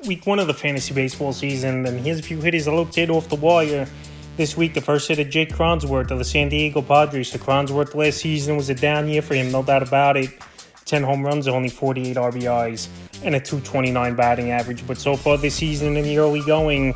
week one of the fantasy baseball season, and here's a few hitters I looked at off the wire. This week, the first hitter, Jake Cronenworth of the San Diego Padres. So Cronenworth last season was a down year for him, no doubt about it. 10 home runs, only 48 RBIs, and a 229 batting average. But so far this season in the early going,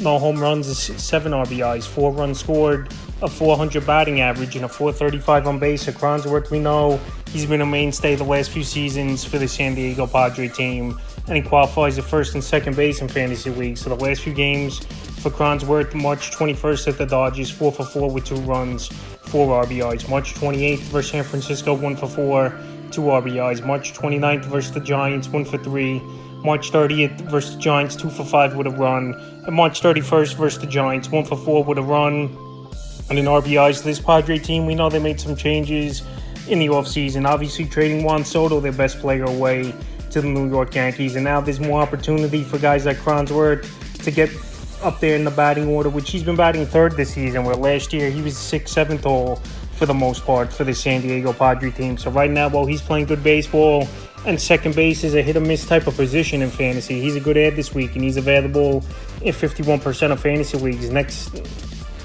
no home runs, 7 RBIs, 4 runs scored, a 400 batting average, and a 435 on base. So Cronenworth, we know he's been a mainstay the last few seasons for the San Diego Padre team, and he qualifies at first and second base in fantasy leagues. So the last few games for Cronenworth: March 21st at the Dodgers, 4 for 4 with 2 runs, 4 RBIs. March 28th versus San Francisco, 1 for 4, 2 RBIs. March 29th versus the Giants, 1 for 3. March 30th versus the Giants, 2 for 5 with a run. And March 31st versus the Giants, 1 for 4 with a run and an RBIs. This Padre team, we know they made some changes in the offseason. Obviously trading Juan Soto, their best player, away to the New York Yankees. And now there's more opportunity for guys like Cronenworth to get up there in the batting order, which he's been batting third this season, where last year he was 6th, 7th all for the most part for the San Diego Padre team. So right now, while he's playing good baseball, and second base is a hit-or-miss type of position in fantasy, he's a good ad this week, and he's available in 51% of fantasy leagues. Next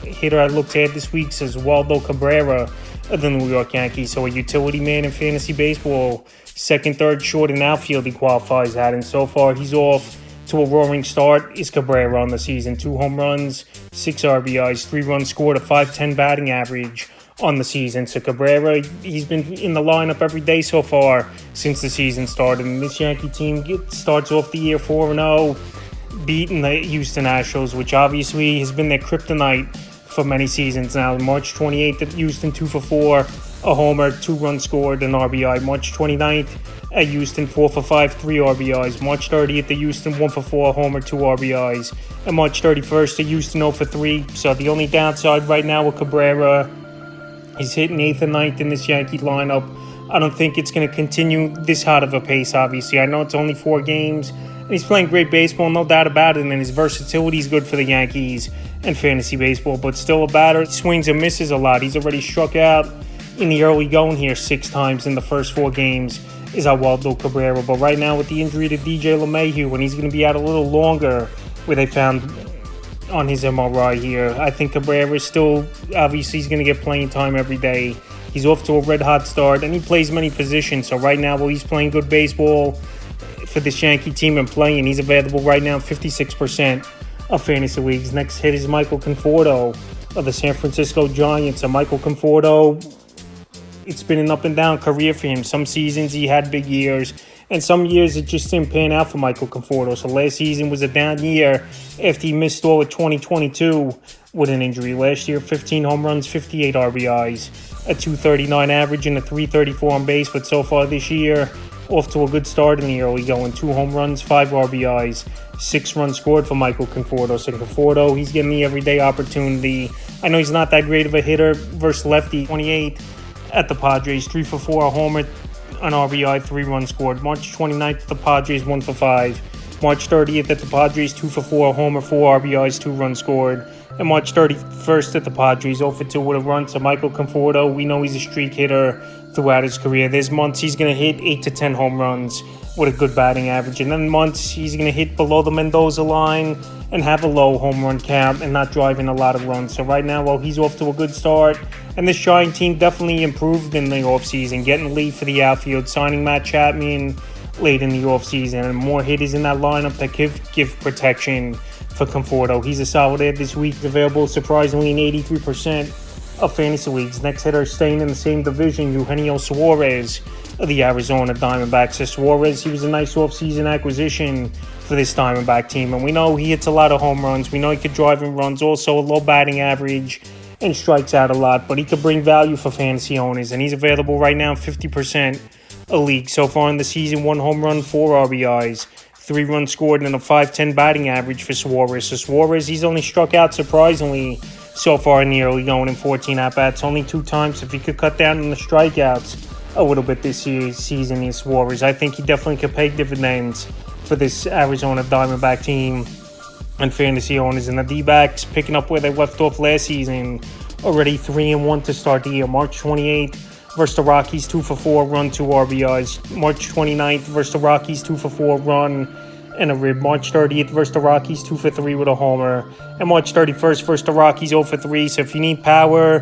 hitter I looked at this week is Waldo Cabrera of the New York Yankees. So a utility man in fantasy baseball, second, third, short, and outfield he qualifies at. And so far, he's off to a roaring start. Is Cabrera on the season? 2 home runs, 6 RBIs, 3 runs scored, a 5.10 batting average on the season. So Cabrera, he's been in the lineup every day so far since the season started. And this Yankee team starts off the year 4-0, beating the Houston Astros, which obviously has been their kryptonite for many seasons now. March 28th at Houston, 2 for 4, a homer, 2 runs scored, an RBI. March 29th at Houston, 4 for 5, 3 RBIs. March 30th at Houston, 1 for 4, a homer, 2 RBIs. And March 31st at Houston, 0 for 3. So the only downside right now with Cabrera, he's hitting 8th and 9th in this Yankee lineup. I don't think it's going to continue this hot of a pace, obviously. I know it's only 4 games, and he's playing great baseball, no doubt about it, and his versatility is good for the Yankees and fantasy baseball, but still a batter. He swings and misses a lot. He's already struck out in the early going here 6 times in the first 4 games is Waldo Cabrera. But right now with the injury to DJ LeMahieu, and he's going to be out a little longer, where they found on his MRI here, I think Cabrera is still, obviously he's going to get playing time every day. He's off to a red-hot start, and he plays many positions. So right now, while he's playing good baseball for this Yankee team and playing, he's available right now in 56% of fantasy leagues. Next hit is Michael Conforto of the San Francisco Giants. So Michael Conforto, it's been an up-and-down career for him. Some seasons he had big years, and some years it just didn't pan out for Michael Conforto. So last season was a down year after he missed all of 2022 with an injury. Last year, 15 home runs, 58 RBIs, a 239 average, and a 334 on base. But so far this year, off to a good start in the early going. 2 home runs, 5 RBIs, 6 runs scored for Michael Conforto. So Conforto, he's getting the everyday opportunity. I know he's not that great of a hitter versus lefty. 28 at the Padres, 3 for 4, a homer, an RBI, 3 runs scored. March 29th at the Padres, 1 for 5. March 30th at the Padres, 2 for 4, a homer, 4 RBIs, 2 runs scored. And March 31st at the Padres, 0 for 2 with a run. So Michael Conforto, we know he's a streak hitter throughout his career. There's months he's going to hit 8 to 10 home runs with a good batting average. And then months he's going to hit below the Mendoza line and have a low home run count and not driving a lot of runs. So right now, while he's off to a good start, and this Giant team definitely improved in the offseason, getting lead for the outfield, signing Matt Chapman late in the offseason, and more hitters in that lineup that give protection for Conforto. He's a solid ad this week, available surprisingly in 83% of fantasy leagues. Next hitter staying in the same division, Eugenio Suarez of the Arizona Diamondbacks. So Suarez, he was a nice offseason acquisition for this Diamondback team, and we know he hits a lot of home runs. We know he could drive in runs, also a low batting average, and strikes out a lot, but he could bring value for fantasy owners, and he's available right now in 50% of leagues. So far in the season, 1 home run, 4 RBIs, 3 runs scored, and a 5.10 batting average for Suarez. So Suarez, he's only struck out surprisingly so far in the early going in 14 at-bats, only 2 times. If he could cut down on the strikeouts a little bit this season in Suarez, I think he definitely could pay dividends for this Arizona Diamondback team and fantasy owners. And the D-backs picking up where they left off last season, already 3-1 to start the year. March 28th versus the Rockies, 2 for 4, run, 2 RBIs. March 29th versus the Rockies, 2 for 4, run, and a rib. March 30th versus the Rockies, 2 for 3 with a homer. And March 31st versus the Rockies, 0 for 3. So if you need power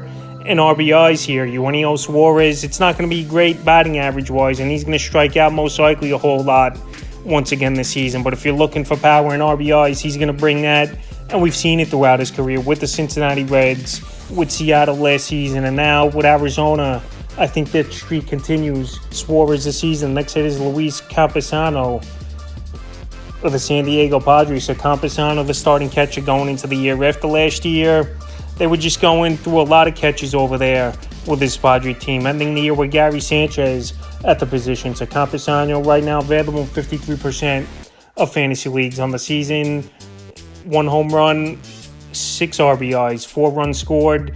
and RBIs here, Eugenio Suarez, it's not going to be great batting average-wise, and he's going to strike out most likely a whole lot once again this season. But if you're looking for power and RBIs, he's going to bring that. And we've seen it throughout his career with the Cincinnati Reds, with Seattle last season, and now with Arizona. I think that streak continues. Suarez this season. Next hit is Luis Campusano of the San Diego Padres. So Campusano, the starting catcher going into the year. After last year, they were just going through a lot of catches over there with this Padre team, ending the year with Gary Sanchez at the position. So Campusano right now available in 53% of fantasy leagues on the season. 1 home run, 6 RBIs, 4 runs scored,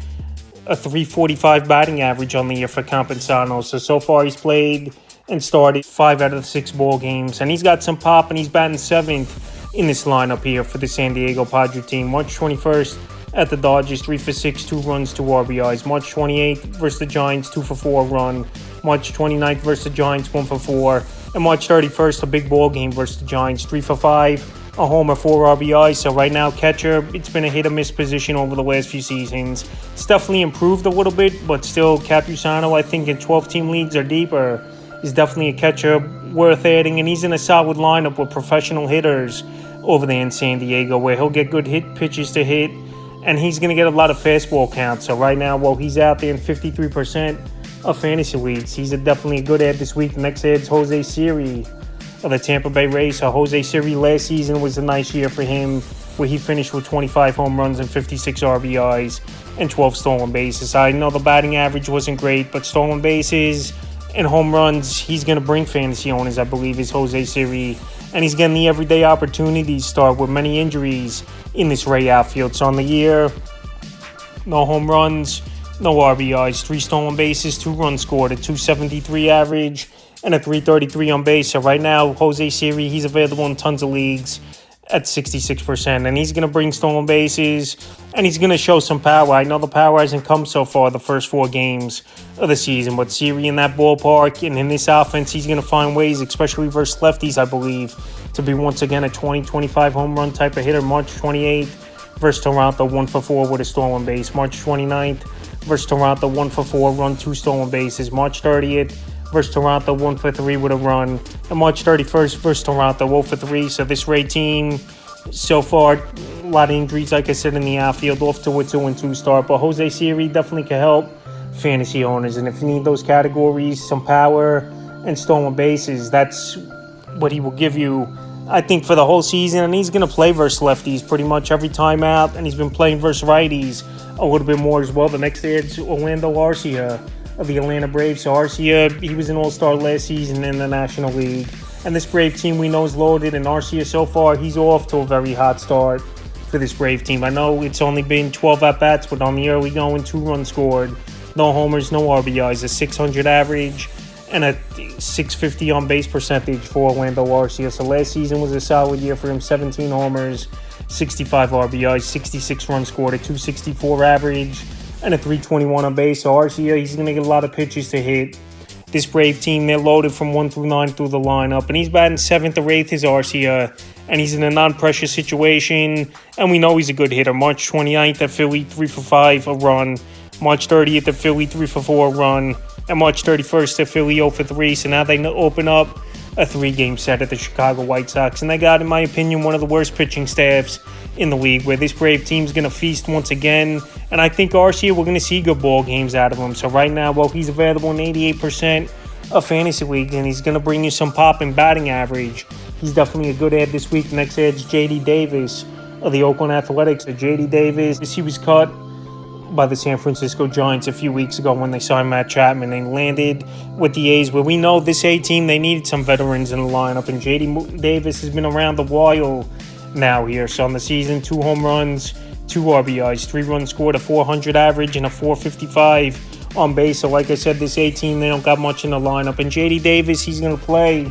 a .345 batting average on the year for Campusano. So far he's played and started 5 out of the 6 ball games, and he's got some pop, and he's batting 7th in this lineup here for the San Diego Padre team. March 21st at the Dodgers, 3 for 6, 2 runs, 2 RBIs. March 28th versus the Giants, 2 for 4 run. March 29th versus the Giants, 1 for 4. And March 31st, a big ball game versus the Giants, 3 for 5. A homer, 4 RBIs. So right now, catcher, it's been a hit-or-miss position over the last few seasons. It's definitely improved a little bit, but still, Campusano, I think in 12-team leagues or deeper, is definitely a catcher worth adding, and he's in a solid lineup with professional hitters over there in San Diego, where he'll get good hit pitches to hit, and he's going to get a lot of fastball counts. So right now, while he's out there in 53% of fantasy leagues, he's definitely a good ad this week. The next ad's Jose Siri of the Tampa Bay Rays. So Jose Siri last season was a nice year for him, where he finished with 25 home runs and 56 RBIs and 12 stolen bases. I know the batting average wasn't great, but stolen bases and home runs, he's going to bring fantasy owners, I believe, is Jose Siri. And he's getting the everyday opportunity to start with many injuries in this Ray outfield. So on the year, no home runs, no RBIs, 3 stolen bases, 2 runs scored, a .273 average, and a .333 on base. So right now, Jose Siri, he's available in tons of leagues at 66%, and he's going to bring stolen bases, and he's going to show some power. I know the power hasn't come so far the first 4 games of the season, but Siri in that ballpark and in this offense, he's going to find ways, especially versus lefties, I believe, to be once again a 20-25 home run type of hitter. March 28th versus Toronto, 1 for 4 with a stolen base. March 29th versus Toronto, 1 for 4, run, 2 stolen bases. March 30th versus Toronto, 1 for 3 with a run. And March 31st versus Toronto, 0 for 3. So this Ray team, so far, a lot of injuries, like I said, in the outfield, off to a 2-2 start. But Jose Siri definitely can help fantasy owners. And if you need those categories, some power and stolen bases, that's what he will give you, I think, for the whole season. And he's going to play versus lefties pretty much every time out. And he's been playing versus righties a little bit more as well. The next day, it's Orlando Arcia of the Atlanta Braves. So Arcia, he was an all-star last season in the National League. And this Brave team we know is loaded. And Arcia, so far, he's off to a very hot start for this Brave team. I know it's only been 12 at-bats, but on the early going, 2 runs scored. No homers, no RBIs, a .600 average, and a .650 on-base percentage for Orlando Arcia. So last season was a solid year for him. 17 homers, 65 RBIs, 66 runs scored, a .264 average, and a .321 on base. So Arcia, he's going to get a lot of pitches to hit. This Brave team, they're loaded from 1 through 9 through the lineup. And he's batting 7th or 8th is Arcia. And he's in a non-pressure situation. And we know he's a good hitter. March 29th at Philly, 3 for 5, a run. March 30th at Philly, 3 for 4, a run. And March 31st at Philly, 0 for 3. So now they open up a 3-game set at the Chicago White Sox. And they got, in my opinion, one of the worst pitching staffs in the league, where this Brave team's going to feast once again. And I think Arcia, we're going to see good ball games out of him. So right now, well, he's available in 88% of fantasy leagues, and he's going to bring you some pop and batting average. He's definitely a good ad this week. Next ad's J.D. Davis of the Oakland Athletics. So J.D. Davis, he was cut by the San Francisco Giants a few weeks ago when they signed Matt Chapman and landed with the A's, where we know this A team, they needed some veterans in the lineup, and J.D. Davis has been around a while now here. So on the season, 2 home runs, 2 RBIs, 3 runs scored, a .400 average, and a .455 on base. So like I said, this A team, they don't got much in the lineup, and J.D. Davis, he's going to play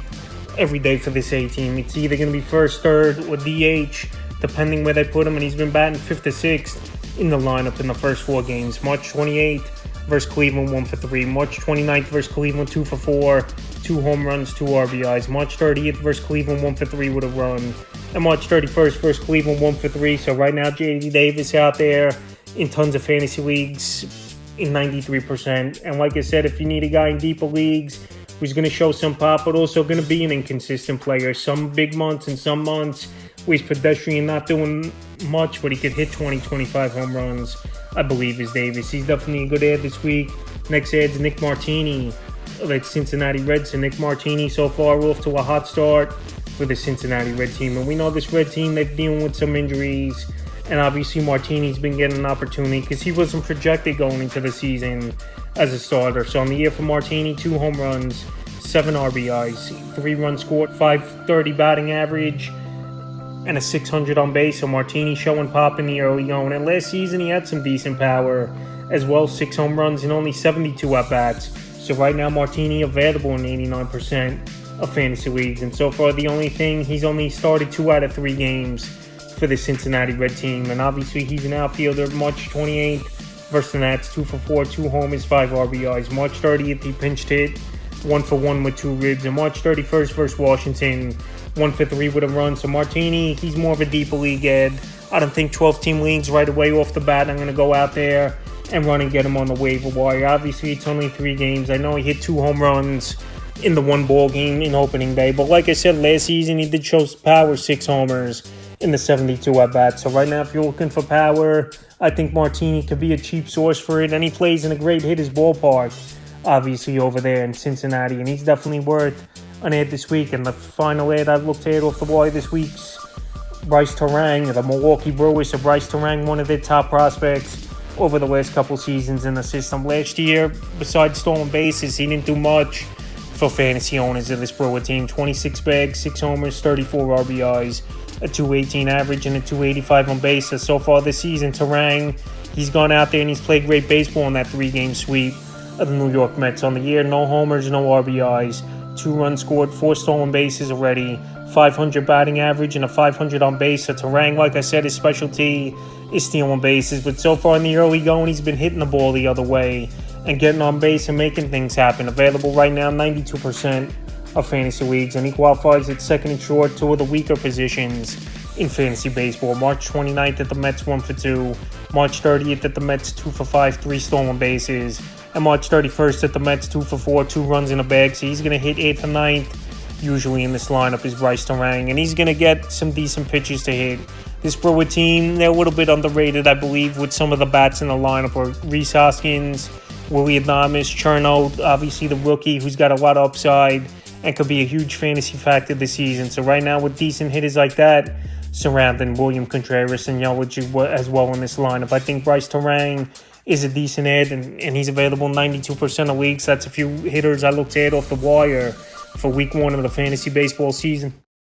every day for this A team. It's either going to be first, third, or DH, depending where they put him, and he's been batting 5th or 6th in the lineup in the first 4 games. March 28th versus Cleveland, 1 for 3. March 29th versus Cleveland, 2 for 4, 2 home runs, 2 RBIs. March 30th versus Cleveland, 1 for 3 with a run. And March 31st versus Cleveland, 1 for 3. So right now, J.D. Davis out there in tons of fantasy leagues in 93%. And like I said, if you need a guy in deeper leagues who's going to show some pop, but also going to be an inconsistent player, some big months and some months where he's pedestrian, not doing much, but he could hit 20, 25 home runs, I believe, is Davis. He's definitely a good ad this week. Next ad's Nick Martini of the Cincinnati Reds. So Nick Martini so far off to a hot start for the Cincinnati Red team. And we know this Red team, they're dealing with some injuries. And obviously Martini's been getting an opportunity because he wasn't projected going into the season as a starter. So on the year for Martini, 2 home runs, 7 RBIs, 3 runs scored, 530 batting average, and a 600 on base. So Martini showing pop in the early going. And last season he had some decent power as well, 6 home runs and only 72 at-bats. So right now Martini available in 89% of fantasy leagues. And so far the only thing, he's only started 2 out of 3 games for the Cincinnati Red team. And obviously he's an outfielder. March 28th versus the Nats, 2 for 4, 2 homers, 5 RBIs. March 30th he pinched hit, 1 for 1 with 2 ribs. And March 31st versus Washington, 1 for 3 with a run. So Martini, he's more of a deeper league ad. I don't think 12-team leagues right away off the bat I'm going to go out there and run and get him on the waiver wire. Obviously, it's only 3 games. I know he hit 2 home runs in the 1 ball game in opening day. But like I said, last season he did show power, 6 homers in the 72 at-bats. So right now, if you're looking for power, I think Martini could be a cheap source for it. And he plays in a great hitters ballpark, obviously, over there in Cincinnati. And he's definitely worth an ad this week. And the final ad I've looked at off the wire this week's Bryce Terang, the Milwaukee Brewers. So Bryce Terang, one of their top prospects over the last couple seasons in the system. Last year, besides stolen bases, he didn't do much for fantasy owners of this Brewer team. 26 bags, 6 homers, 34 RBIs, a 218 average, and a 285 on base. So far this season, Terang, he's gone out there and he's played great baseball in that 3-game sweep of the New York Mets. On the year, no homers, no RBIs, 2 runs scored, 4 stolen bases already, 500 batting average, and a 500 on base. So Terang, like I said, his specialty is stealing bases. But so far in the early going, he's been hitting the ball the other way and getting on base and making things happen. Available right now, 92% of fantasy leagues. And he qualifies at second and short, 2 of the weaker positions in fantasy baseball. March 29th at the Mets, 1 for 2. March 30th at the Mets, 2 for 5, 3 stolen bases. And March 31st at the Mets, 2 for 4, 2 runs in a bag. So he's going to hit 8th and 9th. Usually in this lineup is Bryce Terang, and he's going to get some decent pitches to hit. This Brewer team, they're a little bit underrated, I believe, with some of the bats in the lineup are Rhys Hoskins, Willy Adames, Cherno, obviously the rookie who's got a lot of upside and could be a huge fantasy factor this season. So right now with decent hitters like that surrounding William Contreras and Yelich as well in this lineup, I think Bryce Terang is a decent ad, and he's available in 92% of leagues. That's a few hitters I looked at off the wire for week 1 of the fantasy baseball season.